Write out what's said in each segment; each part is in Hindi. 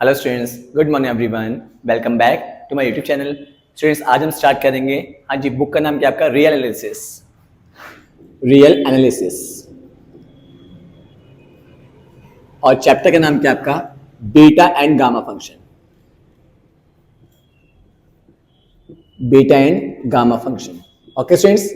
Hello students, good morning everyone, welcome back to my YouTube channel. Students, आज हम स्टार्ट करेंगे। हाँ जी, बुक का नाम क्या आपका? Real analysis. Real analysis. और चैप्टर का नाम क्या आपका? Beta and gamma function. Beta and gamma function. Okay students,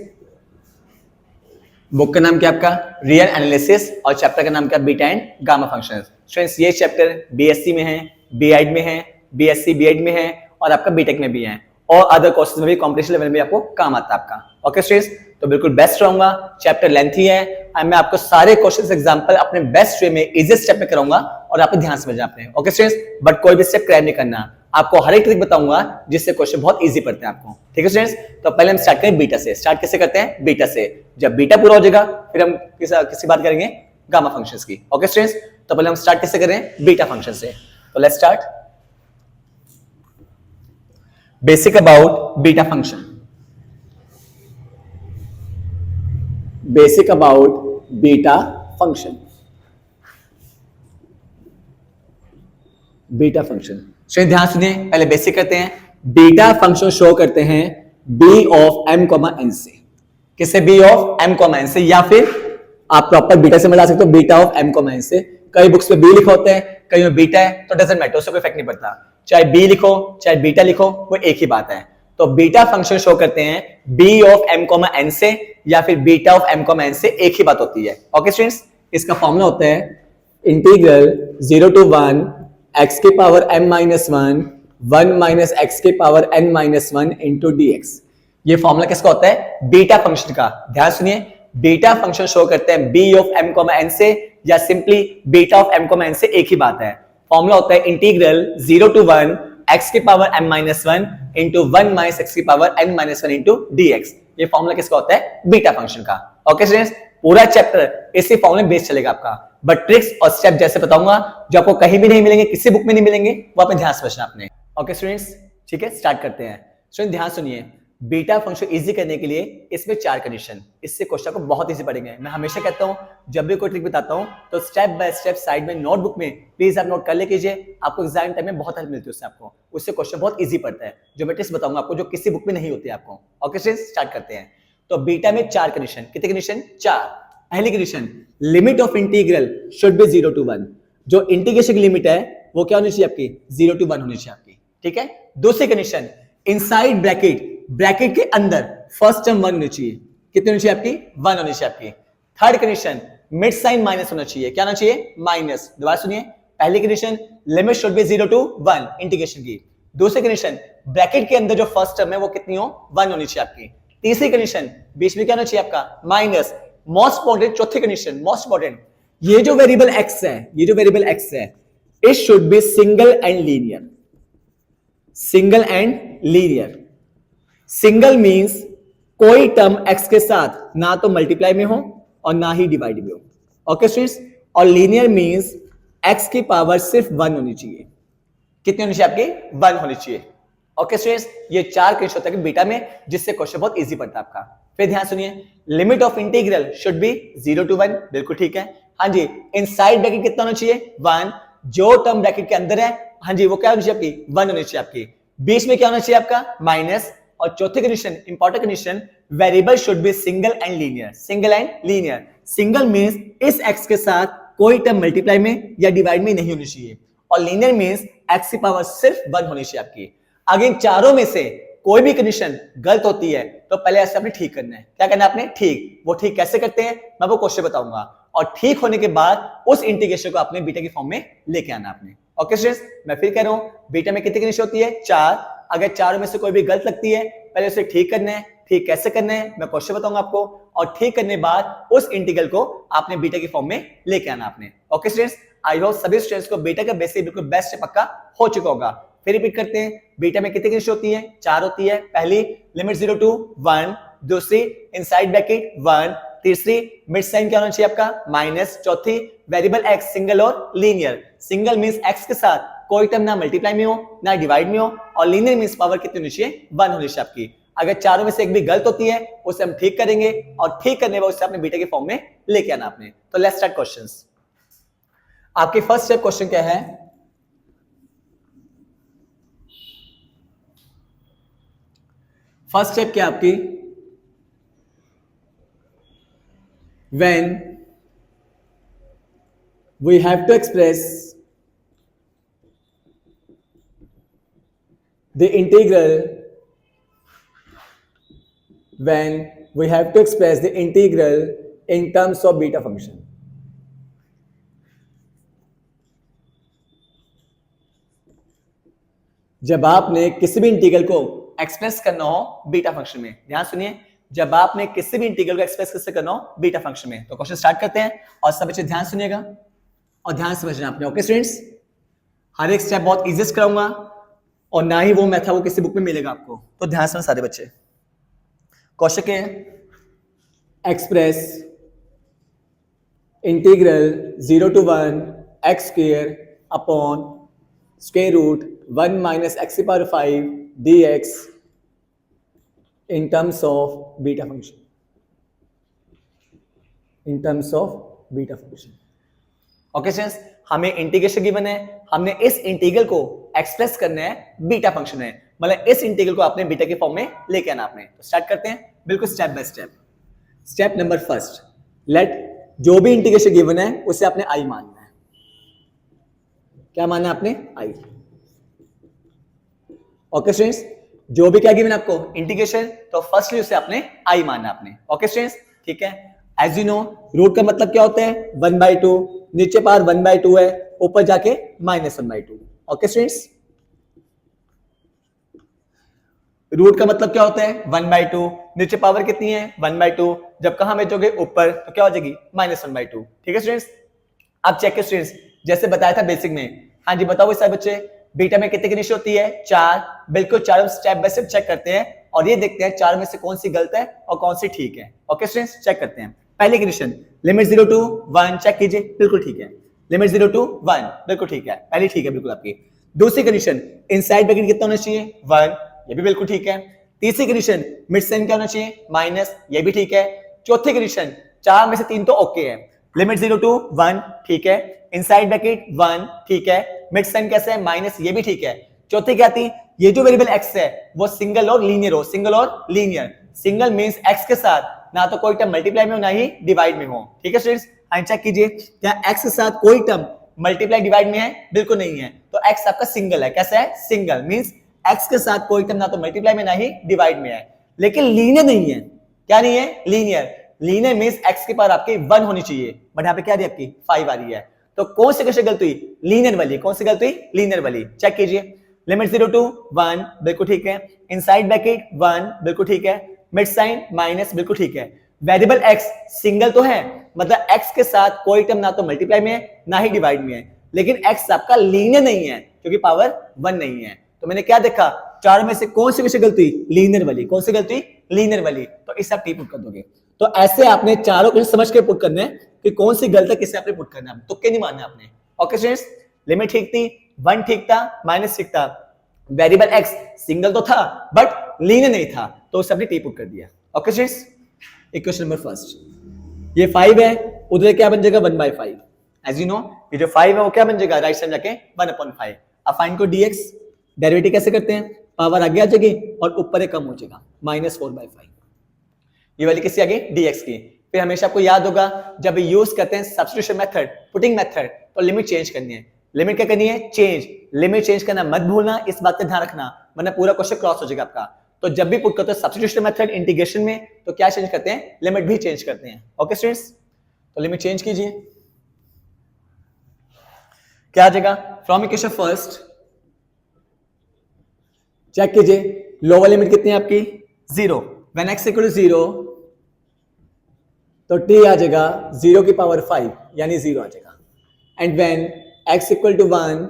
book का नाम क्या आपका? Real analysis. और चैप्टर का नाम क्या? Beta and gamma function. Students, ये चैप्टर बीएससी में है, बीएड में है, बीएससी बीएड में है और आपका बीटेक में भी है और अदर कोर्सेज में भी, कॉम्पिटिशन लेवल में आपको काम आता है आपका। ओके स्टूडेंट्स, तो बिल्कुल बेस्ट रहूंगा। चैप्टर लेंथी है और मैं आपको सारे क्वेश्चंस एग्जांपल अपने बेस्ट वे में इजीएस्ट स्टेप में कराऊंगा और आपको ध्यान समझना आपने। ओके स्टूडेंट्स, बट कोई भी स्टेप क्रैक नहीं करना, आपको हर एक ट्रिक बताऊंगा जिससे क्वेश्चन बहुत इजी पड़ते हैं आपको। ठीक है स्टूडेंट्स, तो पहले हम स्टार्ट करें बीटा से। स्टार्ट कैसे करते हैं? बीटा से। जब बीटा पूरा हो जाएगा फिर हम किसी बात करेंगे गामा फंक्शंस की। ओके स्टूडेंट्स, तो पहले हम स्टार्ट कैसे करें? बीटा फंक्शन से। तो let's start. Basic about beta function. Basic about beta function. Beta function, चलिए ध्यान सुनिए, पहले बेसिक करते हैं। बीटा फंक्शन शो करते हैं B of M comma N से। किससे? B of M comma N से, या फिर आप प्रॉपर बीटा से मिला सकते हो, beta of M comma N से। कई बुक्स में बी लिखा होता है, कई में बीटा है, तो डजंट मैटर, उससे कोई इफेक्ट नहीं पड़ता। चाहे बी लिखो चाहे बीटा लिखो, वो एक ही बात है। तो बीटा फंक्शन शो करते हैं B of M comma N से या फिर beta of M comma N से, एक ही बात होती है। ओके स्टूडेंट्स, इसका फॉर्मूला होता है इंटीग्रल 0 to 1 x के power m minus 1 minus x के power n minus 1 into dx। ये फॉर्मूला किसका होता है? बीटा फंक्शन का। ध्यान सुनिए, बीटा फंक्शन शो करते हैं b of m comma n से या simply beta of m comma n से, एक ही बात है। फॉर्मूला होता है इंटीग्रल 0 to 1 x के power m minus 1 into 1 minus x की power n minus 1 into dx। ये फॉर्मूला किसका होता है? बीटा फंक्शन का। ओके स्टूडेंट्स, पूरा चैप्टर इसी फॉर्मूले बेस चलेगा आपका, बट ट्रिक्स और स्टेप जैसे बताऊंगा जो आपको कहीं भी नहीं मिलेंगे, किसी बुक में नहीं मिलेंगे, वो आपने ध्यान समझना आपने। ओके स्टूडेंट्स, ठीक है, स्टार्ट करते हैं। स्टूडेंट ध्यान सुनिए, बीटा फंक्शन इजी करने के लिए इसमें 4 कंडीशन, इससे क्वेश्चन को बहुत इजी पड़ेंगे। मैं हमेशा कहता हूं जब भी कोई ट्रिक बताता हूं तो स्टेप बाय स्टेप साइड में नोटबुक में प्लीज आप नोट कर ले कीजिए, आपको एग्जाम टाइम में बहुत हेल्प मिलती है उससे, आपको उससे क्वेश्चन बहुत इजी पड़ता है। जो मैं ट्रिक्स बताऊंगा आपको जो किसी बुक में नहीं होती है आपको। ओके स्टूडेंट्स, स्टार्ट करते हैं। तो बीटा में 4 कंडीशन। कितनी कंडीशन? 4। पहली condition, limit of integral should be 0 to 1। जो इंटीग्रेशन की लिमिट है वो क्या होनी चाहिए आपकी? 0 to 1 होनी चाहिए आपकी। ठीक है। दूसरी कंडीशन, इनसाइड ब्रैकेट, ब्रैकेट के अंदर फर्स्ट टर्म 1 होनी चाहिए। कितनी होनी चाहिए आपकी? 1 होनी चाहिए आपकी। Third condition, mid sign minus होना चाहिए। क्या होना चाहिए? माइनस। दोबारा सुनिए, पहली condition limit should be 0 to 1 integration की। दूसरी कंडीशन, ब्रैकेट के अंदर जो फर्स्ट टर्म है वो कितनी हो? 1 होनी चाहिए आपकी। तीसरी कंडीशन, बीच में क्या होना चाहिए आपका? माइनस। मोस्ट इंपॉर्टेंट चौथी कंडीशन, मोस्ट इंपॉर्टेंट, ये जो वेरिएबल x है, ये जो वेरिएबल x है, it should be single and linear. Single and linear. Single means कोई टर्म x के साथ ना तो मल्टीप्लाई में हो और ना ही डिवाइड में हो। ओके स्टूडेंट्स, और लीनियर मींस x की पावर सिर्फ 1 होनी चाहिए। कितनी होनी चाहिए आपकी? 1 होनी चाहिए। ओके स्टूडेंट्स, ये 4 केस होता है बीटा में, जिससे क्वेश्चन बहुत इजी पड़ता है आपका। फिर ध्यान सुनिए, limit of integral should be 0 to 1, बिल्कुल ठीक है। हाँ जी, इनसाइड ब्रैकेट कितना होना चाहिए? 1। जो टर्म ब्रैकेट के अंदर है, हाँ जी, वो क्या होनी चाहिए आपकी? 1 होनी चाहिए आपकी। बीच में क्या होना चाहिए आपका? माइनस। और चौथी condition, important condition, variable should be single and linear. Single and linear. Single means इस x के साथ कोई टर्म मल्टीप्लाई में या डिवाइड में नहीं होनी चाहिए, और लीनियर मींस x की पावर सिर्फ 1 होनी चाहिए आपकी। अगर चारों में से कोई भी कंडीशन गलत होती है तो पहले ऐसे आपने ठीक करना है। क्या करना है आपने? ठीक। वो ठीक कैसे करते हैं मैं वो क्वेश्चन बताऊंगा, और ठीक होने के बाद उस इंटीग्रेशन को आपने बीटा की फॉर्म में लेके आना आपने। ओके स्टूडेंट्स, मैं फिर कह रहा हूं, बीटा में कितनी कंडीशन होती है? 4। अगर चारों में से कोई भी गलत लगती है पहले उसे ठीक करना है। ठीक कैसे करना है मैं क्वेश्चन बताऊंगा आपको, और ठीक करने के बाद उस इंटीग्रल को आपने बीटा की फॉर्म में लेके आना आपने। ओके स्टूडेंट्स, आई होप सभी स्टूडेंट्स को बीटा का बेसिक बिल्कुल बेस्ट पक्का हो चुका होगा। फिर रिपीट करते हैं, बीटा में कितनी कंडीशन होती है? 4 होती है। पहली, लिमिट 0 to 1। दूसरी, इनसाइड ब्रैकेट 1। तीसरी, मिड साइन क्या होना चाहिए आपका? माइनस। चौथी, वेरिएबल x सिंगल और लीनियर। सिंगल मींस x के साथ कोई टर्म ना मल्टीप्लाई में हो ना डिवाइड में हो, और लीनियर मींस पावर कितनी होनी चाहिए? 1 होनी चाहिए आपकी। अगर चारों में से एक भी गलत होती है उसे हम ठीक करेंगे, और ठीक करने के बाद उसे अपने बीटा की फॉर्म में लेके आना आपने। तो लेट्स स्टार्ट क्वेश्चंस। आपकी फर्स्ट स्टेप क्वेश्चन क्या है? फर्स्ट स्टेप क्या आपकी, when we have to express the integral, when we have to express the integral in terms of beta function. जब आपने किसी भी इंटीग्रल को एक्सप्रेस करना हो बीटा फंक्शन में, ध्यान सुनिए, जब आपने किसी भी इंटीग्रल को एक्सप्रेस कैसे करना हो बीटा फंक्शन में, तो क्वेश्चन स्टार्ट करते हैं और सब बच्चे ध्यान सुनिएगा और ध्यान समझना आपने। ओके स्टूडेंट्स, हर एक स्टेप बहुत इजीएस्ट कराऊंगा और ना ही वो मेथड वो किसी बुक में मिलेगा आपको, तो ध्यान से सारे बच्चे। क्वेश्चन क्या है, express integral 0 to 1 x square upon square root 1 minus x की power 5 dx in terms of beta function, in terms of beta function. Okay students, हमें इंटीग्रेशन गिवन है, हमने इस इंटीग्रल को एक्सप्रेस करना है बीटा फंक्शन में, मतलब इस इंटीग्रल को आपने बीटा के फॉर्म में लेके आना आपने। तो स्टार्ट करते हैं बिल्कुल step by step. Step number first, let जो भी इंटीग्रेशन गिवन है उसे आपने आई मानना है। क्या मानना है आपने, आई। ओके स्टूडेंट्स, जो भी क्या गिवन है आपको इंटीग्रेशन, तो फर्स्टली उसे आपने आई मानना है आपने। ओके स्टूडेंट्स, ठीक है। एज यू नो, रूट का मतलब क्या होता है, 1/2, नीचे पावर 1/2 है, ऊपर जाके -1/2। ओके स्टूडेंट्स, रूट का मतलब क्या होता है, 1/2, नीचे पावर कितनी है 1/2, जब कहां भेजोगे ऊपर तो क्या हो जाएगी -1/2। ठीक है स्टूडेंट्स, अब चेक करो स्टूडेंट्स, जैसे बताया था बेसिक में। हाँ जी बताओ सारे बच्चे, बीटा में कितनी कंडीशन होती है, 4। बिल्कुल चारों स्टेप बाय स्टेप चेक करते हैं और ये देखते हैं चार में से कौन सी गलत है और कौन सी ठीक है। ओके स्टूडेंट्स, चेक करते हैं। पहली कंडीशन, लिमिट 0 to 1 चेक कीजिए, बिल्कुल ठीक है। लिमिट 0 to 1 बिल्कुल ठीक है, पहली ठीक है बिल्कुल आपकी। दूसरी कंडीशन, इनसाइड ब्रैकेट कितना होना चाहिए 1, ये भी बिल्कुल ठीक है। तीसरी कंडीशन, मिड साइन क्या होना चाहिए माइनस, ये भी ठीक है। चौथी कंडीशन, 4 में से 3 तो ओके है। लिमिट 0 to 1 ठीक है, इनसाइड ब्रैकेट 1 ठीक है, मिड साइन कैसे है माइनस, ये भी ठीक है। चौथी क्या थी, ये जो वेरिएबल x है वो सिंगल और लीनियर हो, सिंगल और लीनियर। सिंगल मींस x के साथ ना तो कोई टर्म मल्टीप्लाई में हो ना ही डिवाइड में हो। ठीक है स्टूडेंट्स, चेक कीजिए, क्या x के साथ कोई टर्म मल्टीप्लाई डिवाइड में है, बिल्कुल नहीं है। तो x आपका सिंगल है, कैसा है, सिंगल मींस x के साथ कोई टर्म ना तो मल्टीप्लाई में ना ही डिवाइड में है। लेकिन लीनियर नहीं है, क्या नहीं है, लीनियर। लीनियर मींस x की पावर आपकी 1 होनी चाहिए, बट यहाँ पे क्या आ रही है आपकी 5 आ रही है। तो कौन सी कंडीशन गलत हुई, लीनियर वाली। कौन सी गलत हुई, लीनियर वाली। चेक कीजिए, लिमिट 0 to 1 बिल्कुल ठीक है, इनसाइड ब्रैकेट 1 बिल्कुल ठीक है, मिड साइन माइनस बिल्कुल ठीक है। वेरिएबल x सिंगल तो है, मतलब x के साथ कोई टर्म ना तो मल्टीप्लाई में है ना ही डिवाइड में है, लेकिन x आपका लीनियर नहीं है क्योंकि पावर 1 नहीं है। तो मैंने क्या देखा, चारों में से कौन सी कंडीशन गलत हुई, लीनियर वाली। कौन सी गलत हुई, लीनियर वाली। तो इसे आप टी पुट कर दोगे। तो ऐसे आपने चारों कंडीशन समझ के पुट करने कि कौन सी गलत है, किसे आपने पुट करना है, तुक्के नहीं मारने आपने। ओके स्टूडेंट्स, लिमिट ठीक थी, 1 ठीक था, माइनस ठीक था, वेरिएबल x सिंगल तो था बट लीनियर नहीं था, तो उसे हमने टी पुट कर दिया। Okay students, equation number first, ये 5 है, उधर क्या बन जाएगा 1/5। एज यू नो, ये जो 5 है वो क्या बन जाएगा, राइट साइड जाके 1/5। अब फाइंड को dx, डेरिवेटिव कैसे करते हैं, पावर आगे आ जाएगी और ऊपर एक कम हो जाएगा, -4/5। ये वाली किसकी आ गई, dx की। फिर हमेशा आपको याद होगा जब यूज करते हैं सब्स्टिट्यूशन मेथड, पुटिंग मेथड, तो लिमिट चेंज करनी है। लिमिट क्या करनी है, चेंज। लिमिट चेंज करना मत भूलना, इस बात का ध्यान रखना, वरना पूरा क्वेश्चन क्रॉस हो जाएगा आपका। तो जब भी पुट करते हो सब्स्टिट्यूशन मेथड इंटीग्रेशन में, तो क्या चेंज करते हैं, लिमिट भी चेंज करते हैं। ओके स्टूडेंट्स, तो लिमिट चेंज कीजिए, क्या आ जाएगा, फ्रॉम इक्वेशन फर्स्ट चेक कीजिए, लोअर लिमिट कितनी है आपकी 0, व्हेन x इक्वल टू 0 तो t आ जाएगा 0 की पावर 5 यानी 0 आ जाएगा। And when x equal to 1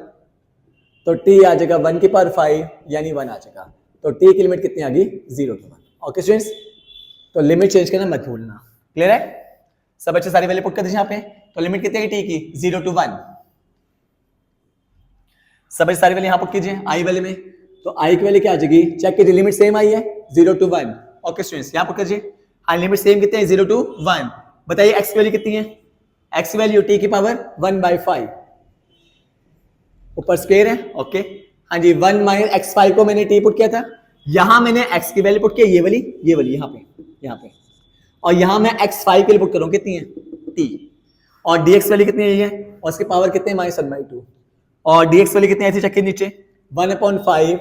तो t आ जाएगा 1 की पावर 5 यानी 1 आ जाएगा। तो t की लिमिट कितनी आ गई, 0 to 1। ओके स्टूडेंट्स, तो लिमिट चेंज करना मत भूलना। क्लियर है, सब अच्छे सारी वैल्यू पुट कर दीजिए यहाँ पे। तो लिमिट कितनी है t की, 0 to 1। सब अच्छी सारी वैल्यू यहाँ पुट कीजिए i वाले में। तो i की वैल्यू क्या आ जाएगी, चेक कीजिए, लिमिट सेम आई है 0 to 1। ओके स्टूडेंट्स, यहाँ पुट कीजिए, हाँ लिमिट सेम कितनी है 0 to 1। बताइए x की वैल्यू कितनी है, x की वैल्यू t की पावर 1/5, ऊपर स्क्वायर है। ओके हाँ जी, 1 - x5 को मैंने t पुट किया था, यहां मैंने x की वैल्यू पुट किया, ये वाली यहाँ पे, और यहां मैं x5 के लिए पुट करूँ, कितनी है t, और dx वैल्यू कितनी है, और उसकी पावर कितनी है -1/2, और dx वैल्यू कितनी आई थी चेक नीचे 1/5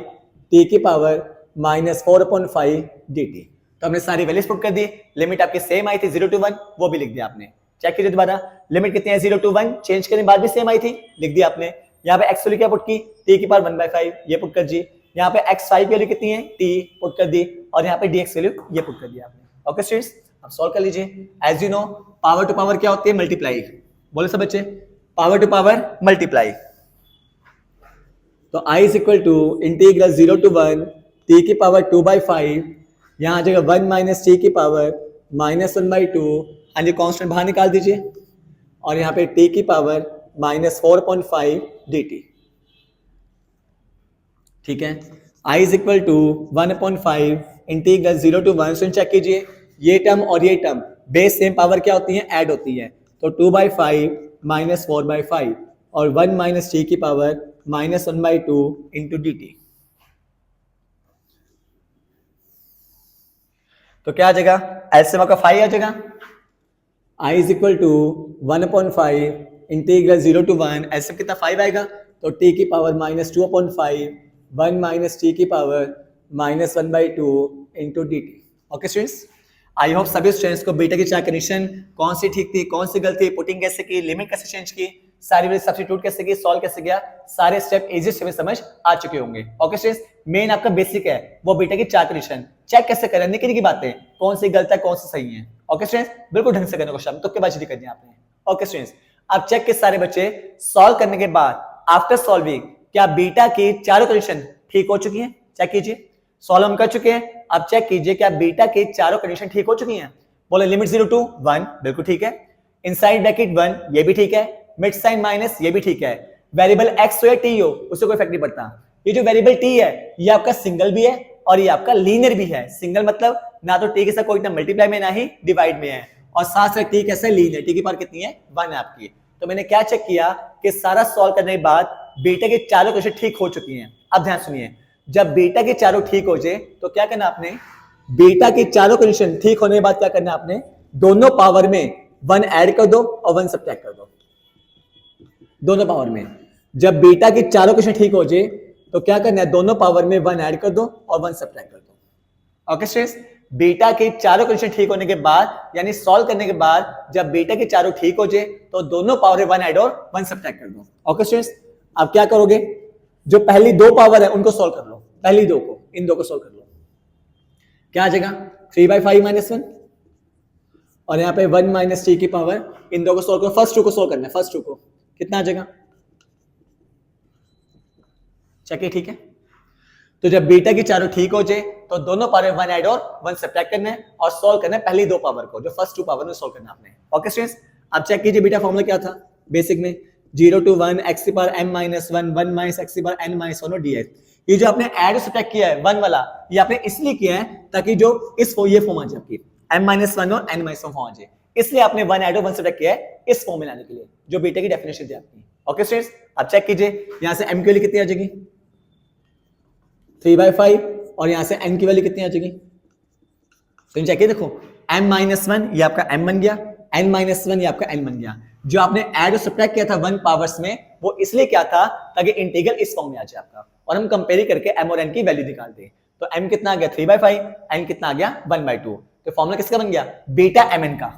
t की पावर -4/5 dt। तो हमने सारी वैल्यूज पुट कर दी, लिमिट आपकी सेम आई थी 0 to 1, वो भी लिख दिया आपने। चेक कीजिए दोबारा, लिमिट कितनी है 0 to 1, चेंज करने के बाद भी सेम आई थी, लिख दिया आपने। यहाँ पे x वैल्यू क्या पुट की, t की पावर 1/5, ये पुट कर दी। यहाँ पे x5 वैल्यू कितनी है, t पुट कर दी, और यहाँ पे dx वैल्यू ये पुट कर दिया आपने। ओके स्टूडेंट्स, अब सॉल्व कर लीजिए। As you know power to power क्या होती है, मल्टीप्लाई। बोले सब बच्चे, पावर टू पावर मल्टीप्लाई। तो i is equal to integral 0 to 1 t की पावर 2/5, यहाँ आ जाएगा 1 माइनस t की पावर -1/2, हाँ जी कांस्टेंट बाहर निकाल दीजिए, और यहाँ पे t की पावर -4/5 dt। ठीक है, i is equal to 1/5 integral 0 to 1। सुन चेक कीजिए, ये टर्म और ये टर्म बेस सेम पावर क्या होती है, ऐड होती है। तो 2/5 -4/5 और 1 माइनस t की पावर -1/2 इंटू dt। तो क्या आ जाएगा, एलसीएम का 5 आ जाएगा। i is equal to 1/5 integral 0 to 1, LCM कितना 5 आएगा, तो t की पावर -2/5, 1 माइनस t की power -1/2 into dt। Okay students, I hope सभी स्टूडेंट्स को बीटा की चार कंडीशन कौन सी ठीक थी, कौन सी गलती, पुटिंग कैसे की, लिमिट कैसे चेंज की, सारी वैल्यू सब्स्टिट्यूट कैसे की, सॉल्व कैसे किया, सारे स्टेप इजी से समझ आ चुके होंगे। ओके स्टूडेंट्स, मेन आपका बेसिक है वो बीटा की चार कंडीशन, चेक कैसे करें, निकी निकी बातें, कौन सी गलत है कौन सी सही है। ओके स्टूडेंट्स, बिल्कुल ढंग से करने को शाम तुक्केबाजी नहीं करनी आपने। ओके स्टूडेंट्स, अब चेक के सारे बच्चे सॉल्व करने के बाद आफ्टर सॉल्विंग क्या बीटा की चारों कंडीशन ठीक हो चुकी हैं, चेक कीजिए। सॉल्व हम कर चुके हैं, अब चेक कीजिए क्या बीटा की चारों कंडीशन ठीक हो चुकी हैं। बोले लिमिट 0 to 1 बिल्कुल ठीक है, इनसाइड ब्रैकेट 1 ये भी ठीक है, मिड साइन माइनस ये भी ठीक है, वेरिएबल x हो या t हो उससे कोई इफेक्ट नहीं पड़ता। ये जो वेरिएबल t है ये आपका सिंगल भी है और ये आपका लीनियर भी है। सिंगल मतलब ना तो t के साथ कोई ना मल्टीप्लाई में ना ही डिवाइड में है, और साथ साथ t कैसे लीनियर, t की पावर कितनी है 1 है आपकी। तो मैंने क्या चेक किया कि सारा सॉल्व करने के बाद बीटा के चारों क्वेश्चन ठीक हो चुकी हैं। अब ध्यान सुनिए, जब बीटा के चारों ठीक हो जाए तो क्या करना आपने, बीटा की चारों कंडीशन ठीक होने के बाद क्या करना आपने, दोनों पावर में 1 ऐड कर दो और 1 सब्ट्रैक्ट कर दो, दोनों पावर में। जब बीटा की चारों कंडीशन ठीक हो जाए तो क्या करना है, दोनों पावर में 1 ऐड कर दो और 1 सब्ट्रैक्ट कर दो। ओके स्टूडेंट्स, बीटा की चारों कंडीशन ठीक होने के बाद यानी सॉल्व करने के बाद जब बीटा की चारों ठीक हो जाए तो दोनों पावर में 1 ऐड और 1 सब्ट्रैक्ट कर दो। ओके स्टूडेंट्स, अब क्या करोगे, जो पहली दो पावर है उनको सॉल्व कर लो, पहली दो को, इन दो को सॉल्व कर लो। क्या आ जाएगा 3/5 -1, और यहाँ पे 1 माइनस t की पावर, इन दो को सॉल्व करो। फर्स्ट टू को सॉल्व करना है, फर्स्ट टू को कितना आ जाएगा, चेक, ठीक है। तो जब बीटा की चारों ठीक हो जाए तो दोनों पावर 1 ऐड और 1 सब्ट्रैक्ट करना है और सॉल्व करना है पहली दो पावर को, जो फर्स्ट टू पावर में सॉल्व करना आपने। ओके स्टूडेंट्स, अब चेक कीजिए बीटा फॉर्मूला क्या था बेसिक में, 0 to 1 x की पावर m -1, 1 माइनस x की पावर n -1 और dx। ये जो आपने ऐड सब्ट्रैक्ट किया है 1 वाला, ये आपने इसलिए किया है ताकि जो इस ये फॉर्म आ जाए आपकी m -1 और n -1 फॉर्म आ जाए, इसलिए आपने 1 ऐड और 1 सब्ट्रैक्ट किया है इस फॉर्म में लाने के लिए, जो बीटा की डेफिनेशन थी आपकी। ओके स्टूडेंट्स, अब चेक कीजिए, यहां से m की वैल्यू कितनी आ जाएगी 3/5, और यहां से n की वैल्यू कितनी आ जाएगी, तो चेक देखो m -1 ये आपका m बन गया, n -1 ये आपका n बन गया। जो आपने ऐड और सब्ट्रैक्ट किया था 1 पावर्स में वो इसलिए क्या था ताकि इंटीग्रल इस फॉर्म में आ जाए आपका, और हम कंपेयर करके m और n की वैल्यू निकाल दें। तो m कितना आ गया 3/5, n कितना आ गया 1/2। तो फॉर्मूला किसका बन गया, बीटा mn का।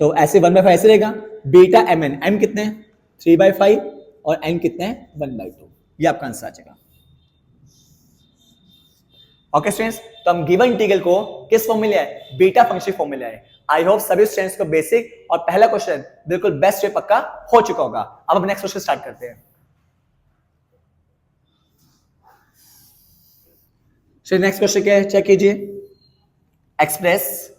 तो ऐसे 1/5 ऐसे रहेगा, बीटा mn, m कितने 3/5 और n कितने 1/2, ये आपका आंसर आ जाएगा। ओके स्टूडेंट्स, तो हम गिवन इंटीग्रल को किस फॉर्म में लिया है, बीटा फंक्शन फॉर्म में लिया है। आई होप सभी स्टूडेंट्स को बेसिक और पहला क्वेश्चन बिल्कुल बेस्ट वे पक्का हो चुका होगा। अब हम नेक्स्ट क्वेश्चन स्टार्ट करते हैं। नेक्स्ट क्वेश्चन क्या है, चेक कीजिए, express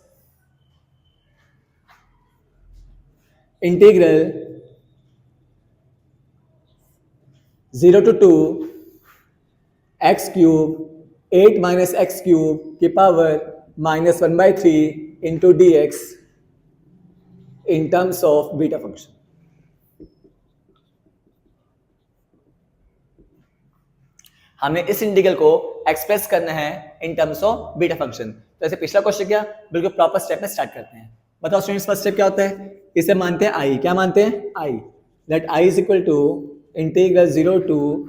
integral 0 to 2 x cube 8 minus x cube की power -1/3 into dx in terms of beta function. हमें इस इंटीग्रल को एक्सप्रेस करना है in terms of beta function. तो ऐसे पिछला क्वेश्चन क्या, बिल्कुल प्रॉपर स्टेप में स्टार्ट करते हैं। बताओ स्टूडेंट्स फर्स्ट स्टेप क्या होता है, इसे मानते हैं आई, क्या मानते हैं I, that I is equal to integral 0 to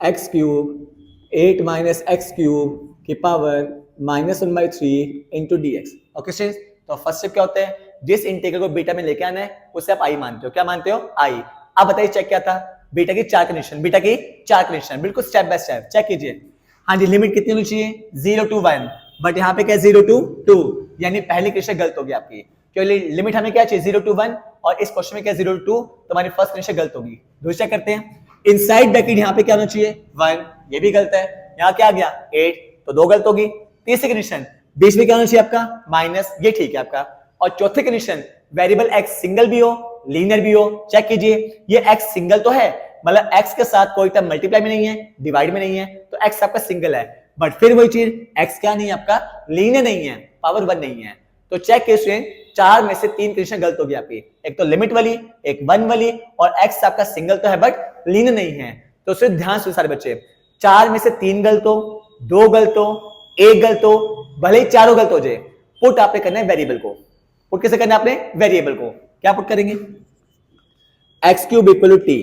x cube 8 minus x cube की power -1/3 into d x. Okay students, तो फर्स्ट स्टेप क्या होता है, जिस इंटीग्रल को बीटा में लेके आना है उसे आप आई मानते हो, क्या मानते हो आई। अब बताइए चेक क्या था, बीटा की चार कंडीशन, बीटा की चार कंडीशन, बिल्कुल स्टेप बाय स्टेप चेक कीजिए। हाँ जी, लिमिट कितनी होनी चाहिए 0 to 1, बट यहाँ पे क्या 0 to 2, यानी पहली कंडीशन गलत होगी आपकी, क्योंकि लिमिट हमें क्या चाहिए 0 to 1 और इस क्वेश्चन में क्या 0 to 2, तो हमारी फर्स्ट कंडीशन गलत होगी। दूसरा चेक करते हैं, इनसाइड ब्रैकेट यहाँ पे क्या होना चाहिए 1, ये भी गलत है, यहाँ क्या आ गया 8, तो 2 गलत होगी। तीसरी कंडीशन बीच में क्या होना चाहिए आपका माइनस, ये ठीक है आपका। और चौथी कंडीशन वेरिएबल x सिंगल भी हो लीनियर भी हो, चेक कीजिए ये x सिंगल तो है, मतलब x के साथ कोई टर्म मल्टीप्लाई में नहीं है, डिवाइड में नहीं है, तो x आपका सिंगल है, बट फिर वही चीज x क्या नहीं है आपका लीनियर नहीं है, पावर 1 नहीं है। तो चेक कीजिए 4 में से 3 कंडीशन गलत होगी आपकी, एक तो लिमिट वाली, एक 1 वाली, और x आपका सिंगल तो है बट लीनियर नहीं है। तो सिर्फ ध्यान से सारे बच्चे, 4 में से 3 गलत हो, 2 गलत हो, 1 गलत हो, भले ही चारों गलत हो जाए, पुट आपने करना है वेरिएबल को। पुट कैसे करना है आपने वेरिएबल को, क्या पुट करेंगे x cube equal to t,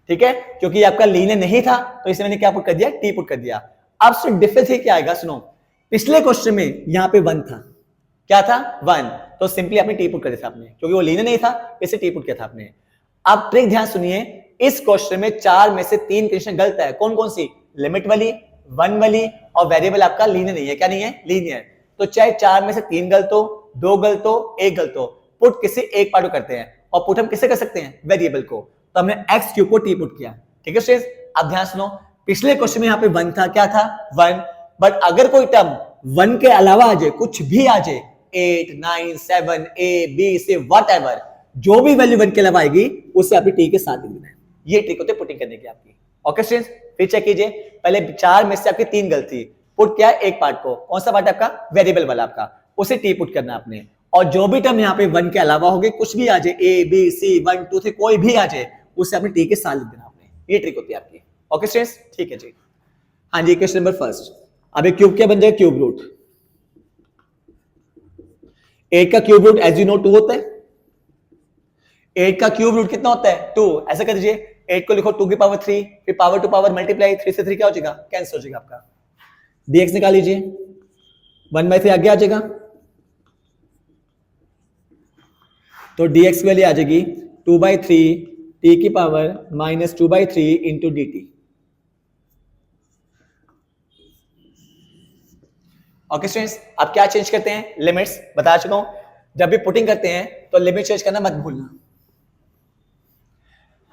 ठीक है, क्योंकि आपका लीनियर नहीं था तो इसमें मैंने क्या पुट कर दिया टी पुट कर दिया। अब सिर्फ डिफरेंस ही क्या आएगा, सुनो पिछले क्वेश्चन में यहाँ पे 1 था, क्या था 1, तो सिंपली आपने टी पुट कर दिया था आपने, क्योंकि वो लीनियर नहीं था इसे टी पुट किया था आपने। अब ट्रिक ध्यान सुनिए, इस क्वेश्चन में 4 में से 3 कंडीशन गलत है, कौन कौन सी, लिमिट वाली, 1 वाली, और वेरिएबल आपका लीनियर नहीं है, क्या नहीं है लीनियर। तो चाहे 4 में से 3 गलत हो, 2 गलत हो, 1 गलत हो, पुट किसी एक पार्ट को करते हैं, और पुट हम किसे कर सकते हैं वेरिएबल को, तो हमने एक्स क्यूब को टी पुट किया, ठीक है स्टूडेंट्स। अब ध्यान सुनो, पिछले क्वेश्चन में यहाँ पे 1 था, क्या था 1, बट अगर कोई टर्म 1 के अलावा आ जाए, कुछ भी आ जाए 8, 9, 7, A, B, C, व्हाटएवर, जो भी वैल्यू 1 के अलावा आएगी उसे आपकी टी के साथ लिखना है, ये ट्रिक होती है पुटिंग करने की आपकी। ओके स्टूडेंट्स, फिर चेक कीजिए, पहले 4 में से आपकी 3 गलत थी, पुट किया एक पार्ट को, कौन सा पार्ट आपका वेरिएबल वाला आपका, उसे टी पुट करना आपने, और जो भी टर्म यहाँ पे 1 के अलावा होगे, कुछ भी आ जाए A, B, C, 1, 2, 3 कोई भी आ जाए, उसे आपने टी के साथ लिख देना आपने, ये ट्रिक होती है आपकी। ओके स्टूडेंट्स, ठीक है जी। हाँ जी, क्वेश्चन नंबर फर्स्ट, अब एक क्यूब क्या बन जाएगा क्यूब रूट, 8 का cube root as you know 2 होता है, 8 का क्यूब रूट कितना होता है 2, ऐसा कर दीजिए 8 को लिखो 2 की पावर 3, फिर पावर टू पावर मल्टीप्लाई, 3 से 3 क्या हो जाएगा कैंसिल हो जाएगा आपका, dx निकाल लीजिए 1/3 आगे आ जाएगा, तो dx की वैल्यू आ जाएगी 2/3 t की power -2/3 into D T. Okay students, अब क्या चेंज करते हैं, लिमिट्स बता चुका हूं, जब भी पुटिंग करते हैं तो लिमिट चेंज करना मत भूलना।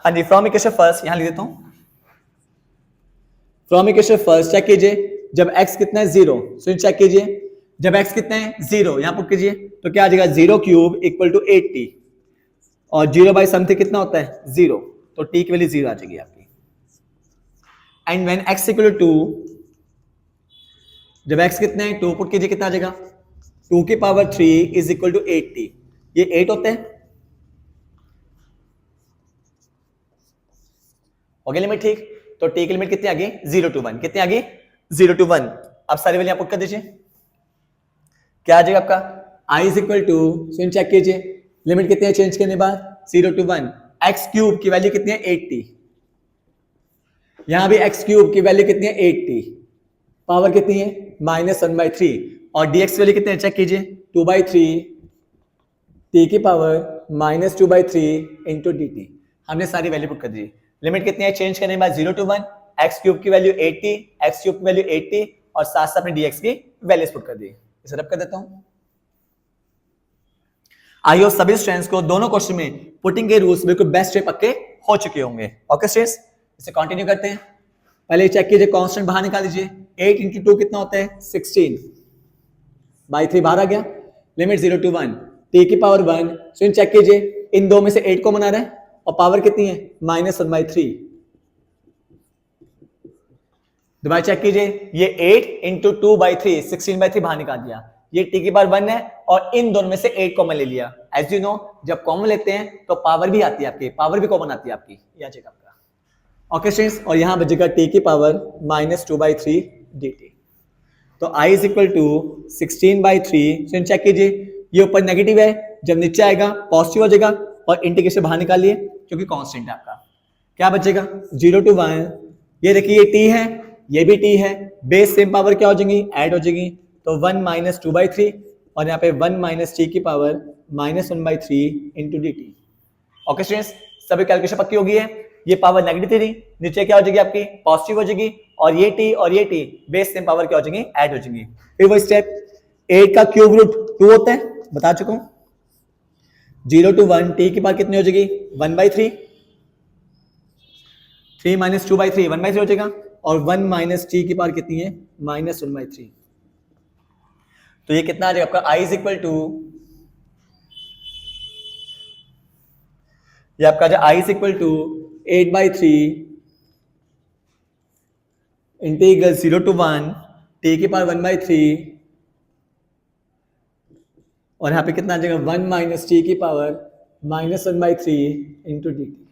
हाँ जी, फ्रॉम इक्वेशन फर्स्ट यहां लिख देता हूं, फ्रॉम इक्वेशन फर्स्ट चेक कीजिए, जब x कितना है 0, सो चेक कीजिए जब x कितना है 0, यहां पुट कीजिए तो क्या आ जाएगा 0 क्यूब इक्वल टू 8t, और 0 बाई समथिंग कितना होता है 0, तो t की वैल्यू 0 आ जाएगी आपकी। And when x equal to 2, जब x कितना है 2 पुट कीजिए कितना आ जाएगा 2 की power 3 is equal to 8t, ये 8 होता है, हो गया लिमिट ठीक, तो t की लिमिट कितनी आ गई 0 to 1, कितनी आ गई 0 to 1। अब सारी वैल्यू पुट कर दीजिए, क्या आ जाएगा आपका i is equal to, check कीजिए लिमिट कितनी है चेंज करने बाद 0 to 1, x क्यूब की वैल्यू कितनी है 8t, यहां भी x क्यूब की वैल्यू कितनी है 8t, पावर कितनी है -1/3, और dx वैल्यू कितनी है चेक कीजिए 2/3 t की पावर -2/3 इंटू डी टी। हमने सारी वैल्यू पुट कर दी, लिमिट कितनी है चेंज करने के बाद 0 to 1, x क्यूब की वैल्यू 8t, x क्यूब की वैल्यू 8t, और साथ साथ अपने dx की वैल्यूज पुट कर दी। इसे रब कर देता हूं, आई होप सभी स्टूडेंट्स को दोनों क्वेश्चन में पुटिंग के रूल्स बिल्कुल बेस्ट वे पक्के हो चुके होंगे। ओके स्टूडेंट्स, इसे कंटिन्यू करते हैं। पहले चेक कीजिए, कांस्टेंट बाहर निकाल दीजिए, 8 into 2 कितना होता है 16/3 बाहर आ गया, लिमिट 0 to 1 t की पावर 1, सो चेक कीजिए इन दो में से 8 कॉमन आ रहा है और पावर कितनी है -1/3, दोबारा चेक कीजिए ये 8 into 2/3 16/3 बाहर निकाल दिया, ये t की पावर 1 है और इन दोनों में से 8 कॉमन ले लिया। एज यू नो जब कॉमन लेते हैं तो पावर भी आती है आपकी, पावर भी कॉमन आती है आपकी, ये आ जाएगा आपका। ओके स्टूडेंट्स, और यहां बचेगा t की पावर -2/3 dt। तो i is equal to 16/3। Check कीजिए, ये ऊपर नेगेटिव है, जब नीचे आएगा पॉजिटिव हो जाएगा, और इंटीग्रेशन बाहर निकालिए क्योंकि कांस्टेंट है आपका। क्या बचेगा 0 to 1। ये देखिए ये t है, ये भी t है, बेस सेम पावर क्या हो जाएंगी, ऐड हो जाएगी। तो 1 - 2/3 और यहाँ पे 1 - t की power -1/3 into D T. Okay students, सभी कैलकुलेशन पक्की होगी है। ये पावर नेगेटिव थी, नीचे क्या हो जाएगी आपकी पॉजिटिव हो जाएगी, और ये t बेस सेम पावर क्या हो जाएंगी, ऐड हो जाएंगी। फिर वो स्टेप 8 का क्यूब रूट 2 होता है, बता चुका हूं। 0 to 1 t की पावर कितनी हो जाएगी 1/3, 3 - 2/3 1/3 हो जाएगा, और 1 - t की पावर कितनी है -1/3। तो ये कितना आ जाएगा आपका i इज इक्वल टू, ये आपका जो i is equal to 8/3 integral 0 to 1 t की पावर 1/3, और यहां पे कितना आ जाएगा 1 - t की power -1/3 into D T.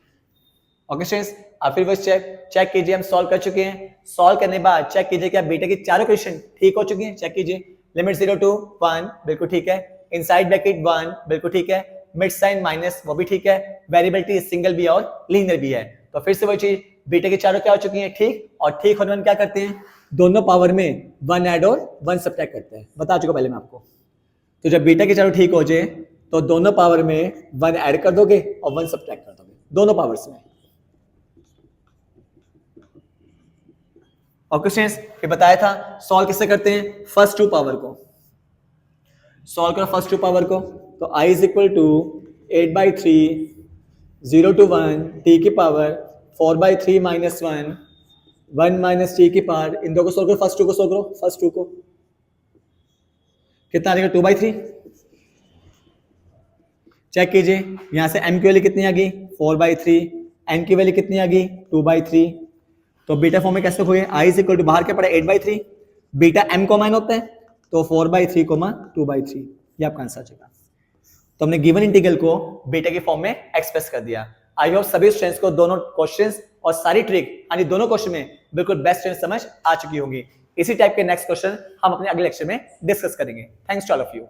Okay students, अब फिर बस चेक कीजिए, हम सॉल्व कर चुके हैं। सॉल्व करने के बाद चेक कीजिए क्या बेटा की चारों क्वेश्चन ठीक हो चुकी हैं। चेक कीजिए, लिमिट 0 to 1 बिल्कुल ठीक है, इनसाइड ब्रैकेट 1 बिल्कुल ठीक है, मिड साइन माइनस वो भी ठीक है, वेरिएबिलिटी सिंगल भी और लीनियर भी है। तो फिर से वही चीज, बीटा की चारों क्या हो चुकी हैं ठीक, और ठीक होने में क्या करते हैं, दोनों पावर में 1 ऐड और 1 सब्ट्रैक्ट करते हैं, बता चुका पहले मैं आपको। तो जब बीटा की चारों ठीक हो जाए तो दोनों पावर में 1 ऐड कर दोगे और 1 सब्ट्रैक्ट कर दोगे दोनों पावर्स में। ओके स्टूडेंट्स, ये बताया था सॉल्व किससे करते हैं, फर्स्ट टू पावर को सॉल्व करो, फर्स्ट टू पावर को। तो i is equal to 8/3 0 to 1 t की पावर 4/3 - 1 1 - t की पावर, इन दो को सॉल्व करो, फर्स्ट टू को सॉल्व करो, फर्स्ट टू को कितना आ जाएगा 2/3। चेक कीजिए, यहां से m की वैल्यू कितनी आ गई 4/3, n की वैल्यू कितनी आ गई 2/3। तो बीटा फॉर्म में कैसे हो गए, i इज इक्वल टू बाहर क्या पड़ा 8/3, बीटा m को मान होता है तो 4/3, 2/3, ये आपका आंसर आ जाएगा। तो हमने गिवन इंटीग्रल को बीटा की फॉर्म में एक्सप्रेस कर दिया। आई होप सभी स्टूडेंट्स को दोनों क्वेश्चंस और सारी ट्रिक यानी दोनों क्वेश्चन में बिल्कुल बेस्ट समझ आ चुकी होगी। इसी टाइप के नेक्स्ट क्वेश्चन हम अपने अगले लेक्चर में डिस्कस करेंगे। Thanks to all of you.